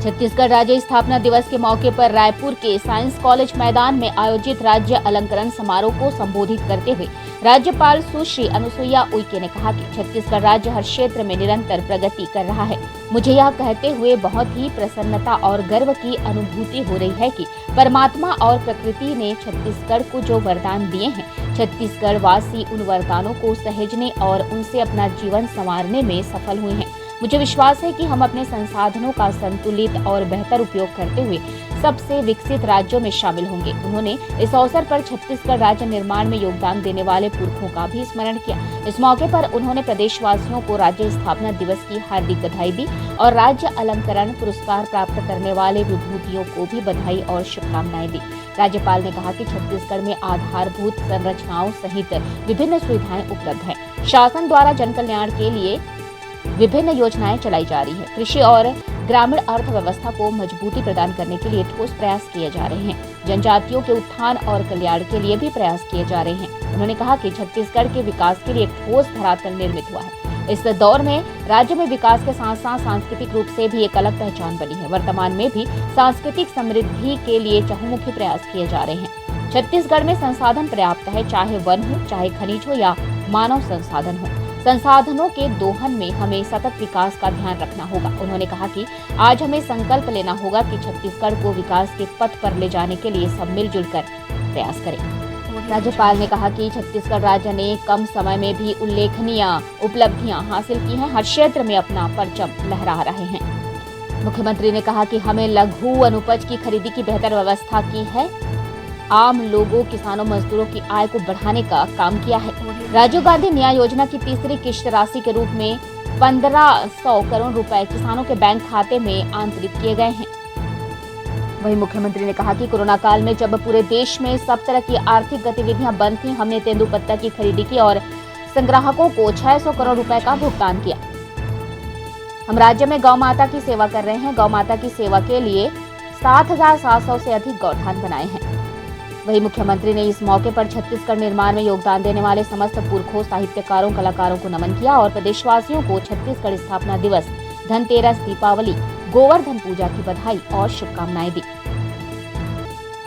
छत्तीसगढ़ राज्य स्थापना दिवस के मौके पर रायपुर के साइंस कॉलेज मैदान में आयोजित राज्य अलंकरण समारोह को संबोधित करते हुए राज्यपाल सुश्री अनुसुईया उइके ने कहा कि छत्तीसगढ़ राज्य हर क्षेत्र में निरंतर प्रगति कर रहा है। मुझे यह कहते हुए बहुत ही प्रसन्नता और गर्व की अनुभूति हो रही है कि परमात्मा और प्रकृति ने छत्तीसगढ़ को जो वरदान दिए हैं, छत्तीसगढ़ वासी उन वरदानों को सहेजने और उनसे अपना जीवन संवारने में सफल हुए हैं। मुझे विश्वास है कि हम अपने संसाधनों का संतुलित और बेहतर उपयोग करते हुए सबसे विकसित राज्यों में शामिल होंगे। उन्होंने इस अवसर पर छत्तीसगढ़ राज्य निर्माण में योगदान देने वाले पुरखों का भी स्मरण किया। इस मौके पर उन्होंने प्रदेशवासियों को राज्य स्थापना दिवस की हार्दिक बधाई दी और राज्य अलंकरण पुरस्कार प्राप्त करने वाले विभूतियों को भी बधाई और शुभकामनाएं दी। राज्यपाल ने कहा कि छत्तीसगढ़ में आधारभूत संरचनाओं सहित विभिन्न सुविधाएं उपलब्ध हैं। शासन द्वारा जन कल्याण के लिए विभिन्न योजनाएं चलाई जा रही है। कृषि और ग्रामीण अर्थव्यवस्था को मजबूती प्रदान करने के लिए ठोस प्रयास किए जा रहे हैं। जनजातियों के उत्थान और कल्याण के लिए भी प्रयास किए जा रहे हैं। उन्होंने कहा कि छत्तीसगढ़ के विकास के लिए एक ठोस धरातल निर्मित हुआ है। इस दौर में राज्य में विकास के साथ साथ सांस्कृतिक रूप से भी एक अलग पहचान बनी है। वर्तमान में भी सांस्कृतिक समृद्धि के लिए चहुमुखी प्रयास किए जा रहे हैं। छत्तीसगढ़ में संसाधन पर्याप्त है, चाहे वन हो, चाहे खनिज हो या मानव संसाधन हो। संसाधनों के दोहन में हमें सतत विकास का ध्यान रखना होगा। उन्होंने कहा कि आज हमें संकल्प लेना होगा कि छत्तीसगढ़ को विकास के पथ पर ले जाने के लिए सब मिलजुल कर प्रयास करें। राज्यपाल ने कहा कि छत्तीसगढ़ राज्य ने कम समय में भी उल्लेखनीय उपलब्धियां हासिल की हैं, हर क्षेत्र में अपना परचम लहरा रहे हैं। मुख्यमंत्री ने कहा कि हमें लघु अनुपज की खरीदी की बेहतर व्यवस्था की है, आम लोगों, किसानों, मजदूरों की आय को बढ़ाने का काम किया है। राजीव गांधी न्याय योजना की तीसरी किश्त राशि के रूप में 1500 करोड़ रुपए किसानों के बैंक खाते में आंतरित किए गए हैं। वहीं मुख्यमंत्री ने कहा कि कोरोना काल में जब पूरे देश में सब तरह की आर्थिक गतिविधियां बंद थी, हमने तेंदुपत्ता की खरीदी की और संग्राहकों को 600 करोड़ रुपए का भुगतान किया। हम राज्य में गौ माता की सेवा कर रहे हैं। गौ माता की सेवा के लिए 7,700 से अधिक गौठान बनाए हैं। वहीं मुख्यमंत्री ने इस मौके पर छत्तीसगढ़ निर्माण में योगदान देने वाले समस्त पुरखों, साहित्यकारों, कलाकारों को नमन किया और प्रदेशवासियों को छत्तीसगढ़ स्थापना दिवस, धनतेरस, दीपावली, गोवर्धन पूजा की बधाई और शुभकामनाएं दी।